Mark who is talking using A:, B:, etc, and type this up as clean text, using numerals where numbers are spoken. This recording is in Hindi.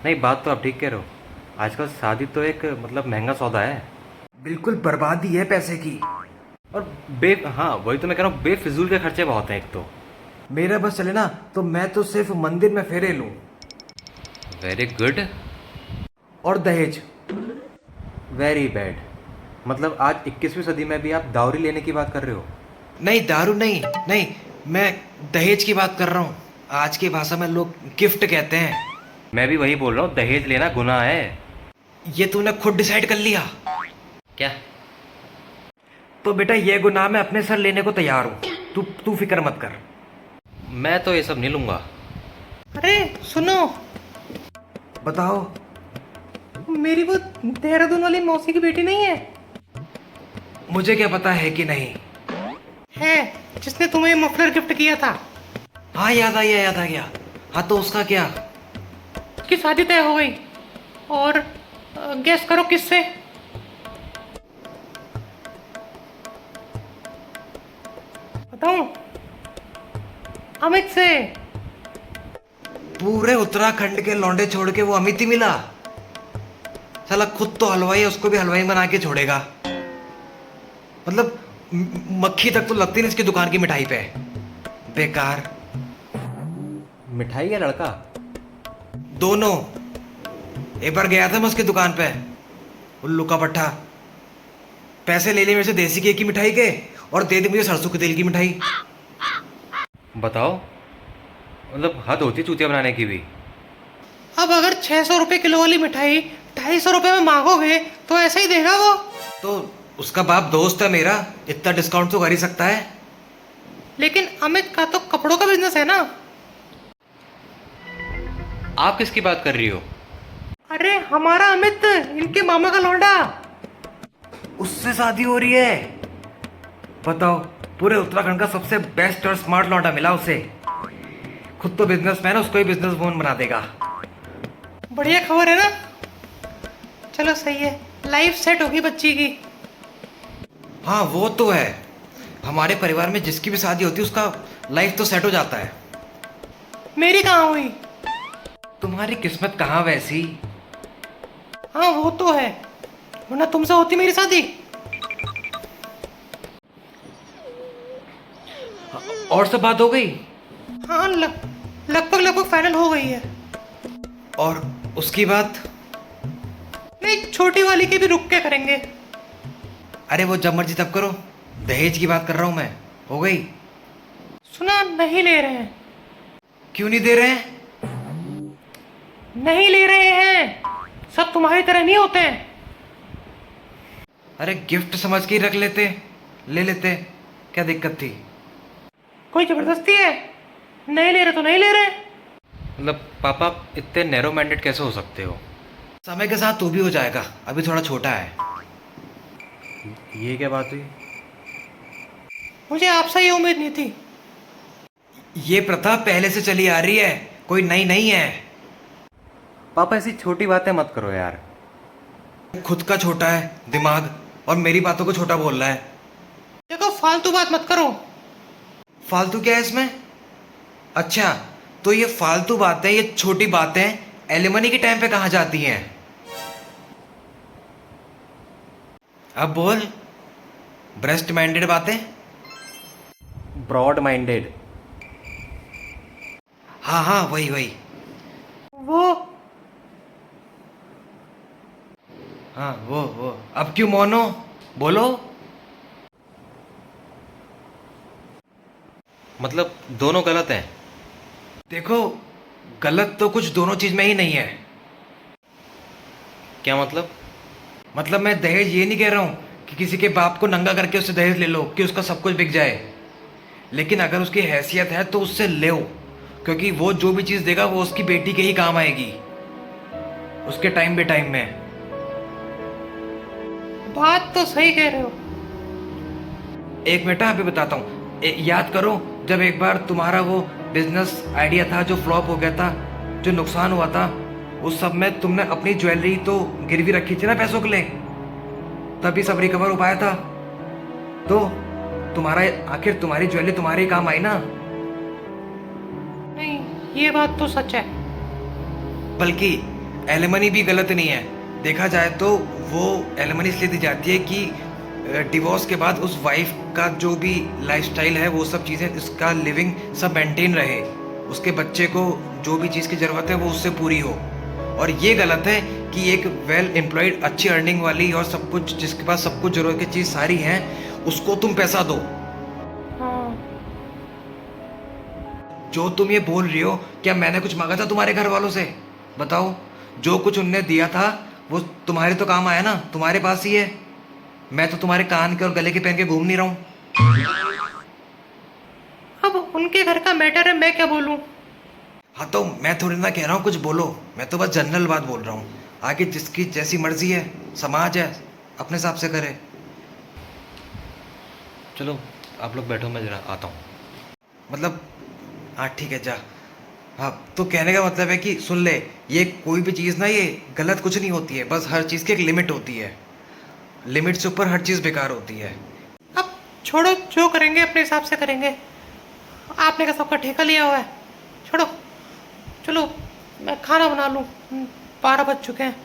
A: नहीं, बात तो आप ठीक कह रहे हो। आजकल शादी तो एक मतलब महंगा सौदा है।
B: बिल्कुल बर्बादी है पैसे की।
A: और हाँ, वही तो मैं कह रहा हूँ, बेफिजूल के खर्चे बहुत हैं एक तो।
B: मेरा बस चले ना तो मैं तो सिर्फ मंदिर में फेरे लूं।
A: Very good.
B: और दहेज।
A: Very bad. मतलब आज 21वीं सदी में भी आप दावरी लेने की बात कर रहे हो?
B: नहीं दारू नहीं, नहीं, मैं दहेज की बात कर रहा हूँ। आज की भाषा में लोग गिफ्ट कहते हैं।
A: मैं भी वही बोल रहा हूँ, दहेज लेना गुनाह है।
B: ये तूने खुद डिसाइड कर लिया?
A: क्या?
B: तो बेटा ये गुनाह मैं अपने सर लेने को तैयार हूँ। तू तू फिक्र मत कर।
A: मैं तो ये सब नहीं लूंगा।
C: अरे सुनो,
B: बताओ।
C: मेरी वो देहरादून वाली मौसी की बेटी नहीं है?
B: मुझे क्या पता है कि नहीं।
C: है, जिसने तुम्हें मफलर गिफ्ट किया था।
B: हाँ याद आ गया, याद आ गया। हाँ तो उसका क्या?
C: उसकी शादी तय हो गई। और गेस करो किससे? बताऊं? अमित से।
B: पूरे उत्तराखंड के लौंडे छोड़ के वो अमित ही मिला? साला खुद तो हलवाई है, उसको भी हलवाई बना के छोड़ेगा। मतलब मक्खी तक तो लगती नहीं इसकी दुकान की मिठाई पे। बेकार।
A: मिठाई या लड़का?
B: दोनों। एक बार गया था मैं उसकी दुकान पे, उल्लू का पट्टा। पैसे ले लिए मेरे से देसी घी की मिठाई के और दे दी मुझे सरसों के तेल की मिठाई।
A: बताओ, मतलब हद होती चूतिया बनाने की भी।
C: अब अगर 600 रुपए किलो वाली मिठाई 250 रुपए में मांगोगे तो ऐसा ही देगा वो।
B: तो उसका बाप दोस्त है मेरा, इतना डिस्काउंट तो कर ही सकता है।
C: लेकिन अमित का तो कपड़ों का बिजनेस है ना।
A: आप किसकी बात कर रही हो?
C: अरे हमारा अमित, इनके मामा का लौंडा।
B: उससे शादी हो रही है? बताओ, पूरे उत्तराखंड का सबसे बेस्ट और स्मार्ट लौंडा मिला उसे। खुद तो बिजनेसमैन है, उसको ही बिजनेस वूमन बना देगा।
C: बढ़िया खबर है ना। चलो सही है, लाइफ सेट होगी बच्ची की।
B: हाँ वो तो है। हमारे परिवार में जिसकी भी शादी होती है उसका लाइफ तो सेट हो जाता है।
C: मेरी कहाँ हुई?
B: तुम्हारी किस्मत कहाँ वैसी।
C: हाँ वो तो है, वरना तुमसे होती मेरी शादी।
B: और सब बात हो गई?
C: हाँ लगभग लगभग फाइनल हो गई है।
B: और उसकी बात?
C: नहीं, छोटी वाली के भी रुक के करेंगे।
B: अरे वो जब मर्जी तब करो, दहेज की बात कर रहा हूं मैं। हो गई?
C: सुना, नहीं ले रहे हैं।
B: क्यों नहीं दे रहे हैं?
C: नहीं ले रहे हैं, सब तुम्हारी तरह नहीं होते हैं।
B: अरे गिफ्ट समझ के ही रख लेते, ले लेते, क्या दिक्कत थी?
C: कोई जबरदस्ती है? नहीं ले रहे तो नहीं ले रहे।
A: मतलब पापा इतने नैरो माइंडेड कैसे हो सकते हो?
B: समय के साथ तू भी हो जाएगा, अभी थोड़ा छोटा है।
A: ये क्या बात हुई?
C: मुझे आपसे ये उम्मीद नहीं थी।
B: ये प्रथा पहले से चली आ रही है, कोई नई नहीं है।
A: पापा ऐसी छोटी बातें मत करो यार।
B: खुद का छोटा है दिमाग और मेरी बातों को छोटा बोल रहा है।
C: देखो, फालतू बात मत करो।
B: फालतू क्या है इसमें? अच्छा, तो ये फालतू बातें, ये छोटी बातें एलिमनी के टाइम पे कहाँ जाती हैं? अब बोल। ब्रेस्ट माइंडेड बातें।
A: Broad minded.
B: हाँ हाँ, वही वही।
C: वो
B: हाँ वो अब क्यों मौन हो? बोलो।
A: मतलब दोनों गलत हैं?
B: देखो, गलत तो कुछ दोनों चीज में ही नहीं है।
A: क्या मतलब?
B: मतलब मैं दहेज ये नहीं कह रहा हूँ कि किसी के बाप को नंगा करके उससे दहेज ले लो कि उसका सब कुछ बिक जाए। लेकिन अगर उसकी हैसियत है तो उससे लो, क्योंकि वो जो भी चीज देगा वो उसकी बेटी के ही काम आएगी, उसके टाइम बे टाइम में।
C: बात तो सही कह रहे हो।
B: एक मिनट, अभी बताता हूँ। याद करो, जब एक बार तुम्हारा वो बिजनेस आइडिया था जो फ्लॉप हो गया था, जो नुकसान हुआ था, उस सब में तुमने अपनी ज्वेलरी तो गिरवी रखी थी ना पैसों के लिए, तभी सब रिकवर हो पाया था। तो तुम्हारा आखिर तुम्हारी ज्वेलरी तुम्हारे ही काम आई ना।
C: नहीं, ये बात तो सच है।
B: बल्कि एलिमनी भी गलत नहीं है। देखा जाए तो वो एलिमनी इसलिए दी जाती है कि डिवोर्स के बाद उस वाइफ का जो भी लाइफस्टाइल है वो सब चीज़ें, इसका लिविंग सब मेंटेन रहे, उसके बच्चे को जो भी चीज़ की ज़रूरत है वो उससे पूरी हो। और ये गलत है कि एक वेल एम्प्लॉयड अच्छी अर्निंग वाली और सब कुछ, जिसके पास सब कुछ ज़रूरत की चीज़ सारी हैं, उसको तुम पैसा दो।
C: हाँ।
B: जो तुम ये बोल रही हो, क्या मैंने कुछ मांगा था तुम्हारे घर वालों से? बताओ, जो कुछ उनने दिया था वो तुम्हारे तो काम आया ना, तुम्हारे पास ही है। मैं तो तुम्हारे कान के और गले के पहन के घूम नहीं रहा हूँ।
C: अब उनके घर का मैटर है, मैं क्या बोलूं?
B: हाँ तो मैं थोड़ी ना कह रहा हूँ कुछ बोलो, मैं तो बस जनरल बात बोल रहा हूँ। आगे जिसकी जैसी मर्जी है, समाज है, अपने हिसाब से करे। चलो आप लोग बैठो, मैं जरा आता हूँ। मतलब हाँ ठीक है, जा। हाँ तो कहने का मतलब है कि सुन ले, ये कोई भी चीज़ ना, ये गलत कुछ नहीं होती है, बस हर चीज़ की एक लिमिट होती है। लिमिट से ऊपर हर चीज़ बेकार होती है।
C: अब छोड़ो, जो करेंगे अपने हिसाब से करेंगे। आपने का सबका ठेका लिया हुआ है, छोड़ो। चलो मैं खाना बना लूँ, 12 बज चुके हैं।